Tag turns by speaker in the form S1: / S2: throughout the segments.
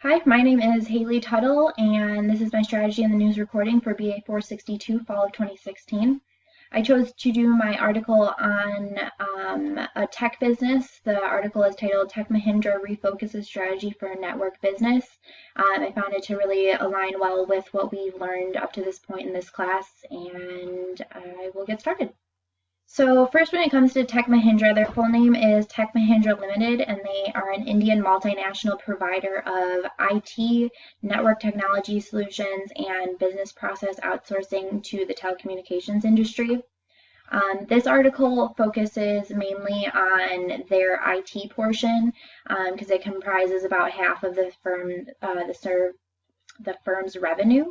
S1: Hi, my name is Haley Tuttle, and this is my strategy in the news reporting for BA 462 fall of 2016. I chose to do my article on a tech business. The article is titled Tech Mahindra Refocuses Strategy for a Network Business. I found it to really align well with what we've learned up to this point in this class, and I will get started. So first, when it comes to Tech Mahindra, their full name is Tech Mahindra Limited, and they are an Indian multinational provider of IT, network technology solutions, and business process outsourcing to the telecommunications industry. This article focuses mainly on their IT portion because it comprises about half of the firm's revenue.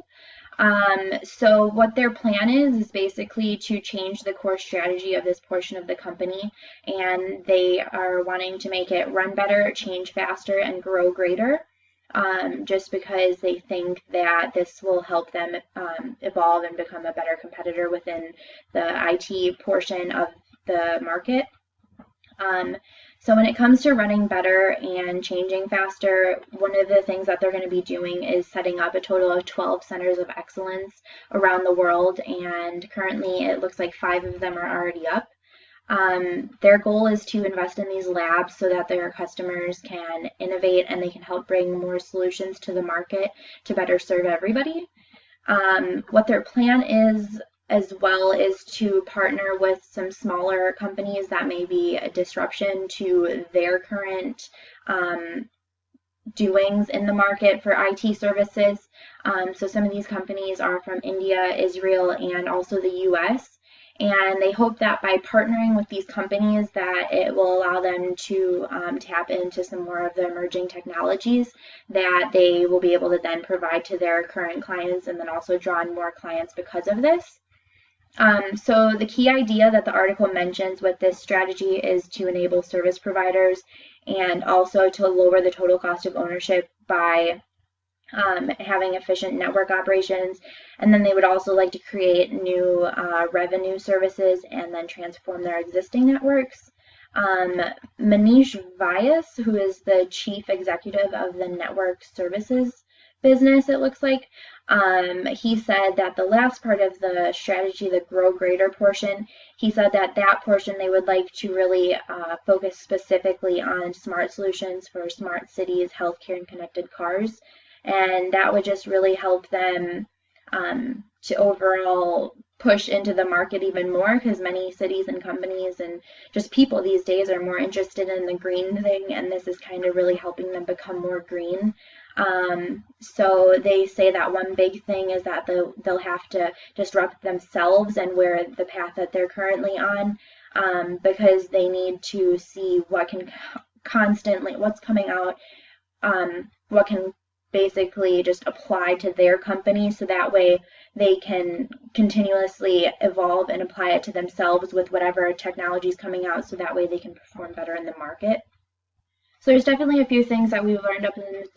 S1: So what their plan is basically to change the core strategy of this portion of the company, and they are wanting to make it run better, change faster, and grow greater, just because they think that this will help them evolve and become a better competitor within the IT portion of the market. So when it comes to running better and changing faster, one of the things that they're going to be doing is setting up a total of 12 centers of excellence around the world, and currently it looks like 5 of them are already up. Their goal is to invest in these labs so that their customers can innovate and they can help bring more solutions to the market to better serve everybody. What their plan is as well is to partner with some smaller companies that may be a disruption to their current doings in the market for IT services. So some of these companies are from India, Israel, and also the US. And they hope that by partnering with these companies that it will allow them to tap into some more of the emerging technologies that they will be able to then provide to their current clients and then also draw in more clients because of this. So the key idea that the article mentions with this strategy is to enable service providers and also to lower the total cost of ownership by having efficient network operations. And then they would also like to create new revenue services and then transform their existing networks. Manish Vyas, who is the chief executive of the network services business, it looks like, he said that the last part of the strategy, the grow greater portion, he said that that portion they would like to really focus specifically on smart solutions for smart cities, healthcare, and connected cars. And that would just really help them to overall push into the market even more, because many cities and companies and just people these days are more interested in the green thing, and this is kind of really helping them become more green. So they say that one big thing is that they'll have to disrupt themselves and where the path that they're currently on, because they need to see what can what's coming out, what can basically just apply to their company, so that way they can continuously evolve and apply it to themselves with whatever technology is coming out, so that way they can perform better in the market. So there's definitely a few things that we've learned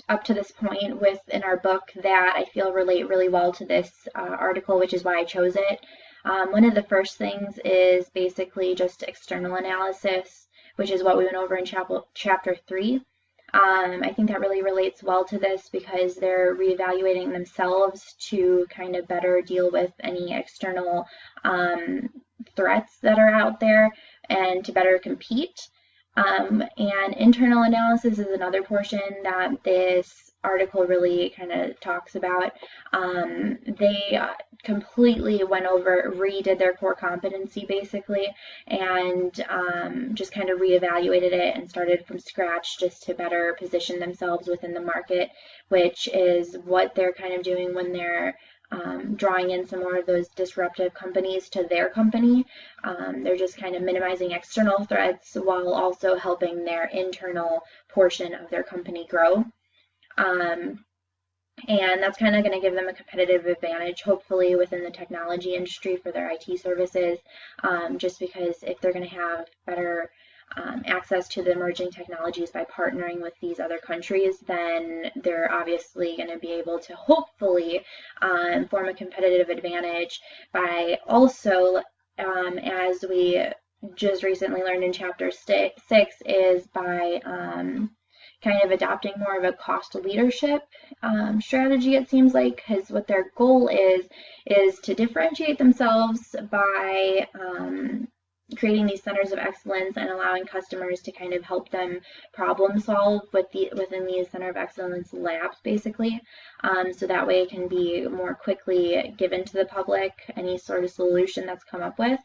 S1: up to this point in our book that I feel relate really well to this article, which is why I chose it. One of the first things is basically just external analysis, which is what we went over in chapter 3. I think that really relates well to this because they're reevaluating themselves to kind of better deal with any external threats that are out there and to better compete. And internal analysis is another portion that this article really kind of talks about. They completely redid their core competency basically, and just kind of reevaluated it and started from scratch just to better position themselves within the market, which is what they're kind of doing when they're drawing in some more of those disruptive companies to their company. They're just kind of minimizing external threats while also helping their internal portion of their company grow. And that's kind of going to give them a competitive advantage, hopefully, within the technology industry for their IT services, just because if they're going to have better access to the emerging technologies by partnering with these other countries, then they're obviously going to be able to hopefully form a competitive advantage by also, as we just recently learned in chapter 6, is by kind of adopting more of a cost leadership strategy, it seems like, because what their goal is to differentiate themselves by creating these centers of excellence and allowing customers to kind of help them problem solve within these center of excellence labs, basically. So that way it can be more quickly given to the public, any sort of solution that's come up with.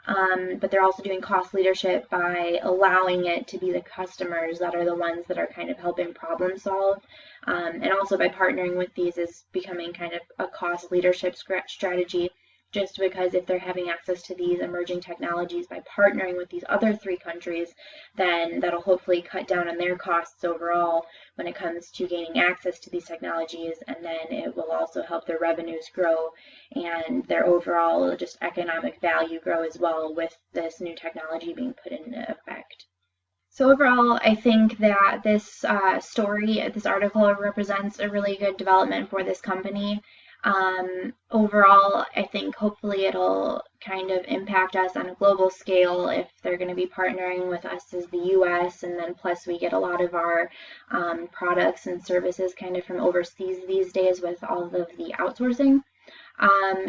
S1: But they're also doing cost leadership by allowing it to be the customers that are the ones that are kind of helping problem solve. And also by partnering with these is becoming kind of a cost leadership strategy, just because if they're having access to these emerging technologies by partnering with these other 3 countries, then that'll hopefully cut down on their costs overall when it comes to gaining access to these technologies, and then it will also help their revenues grow and their overall just economic value grow as well with this new technology being put into effect. So overall, I think that this this article represents a really good development for this company. Overall, I think hopefully it'll kind of impact us on a global scale if they're going to be partnering with us as the US, and then plus we get a lot of our products and services kind of from overseas these days with all of the outsourcing.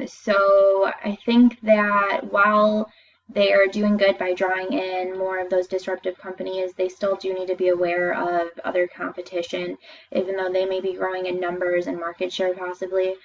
S1: So I think that while they are doing good by drawing in more of those disruptive companies, they still do need to be aware of other competition, even though they may be growing in numbers and market share possibly.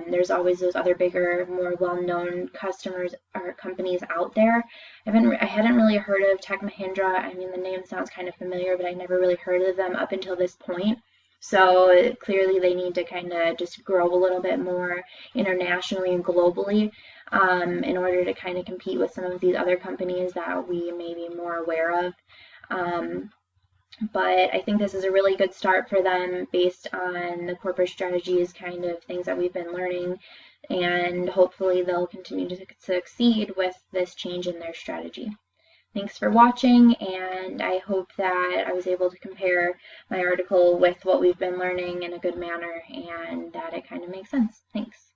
S1: There's always those other bigger, more well-known customers or companies out there. I hadn't really heard of Tech Mahindra. I mean, the name sounds kind of familiar, but I never really heard of them up until this point. So clearly they need to kind of just grow a little bit more internationally and globally in order to kind of compete with some of these other companies that we may be more aware of. But I think this is a really good start for them based on the corporate strategies, kind of things that we've been learning, and hopefully they'll continue to succeed with this change in their strategy. Thanks for watching, and I hope that I was able to compare my article with what we've been learning in a good manner and that it kind of makes sense. Thanks.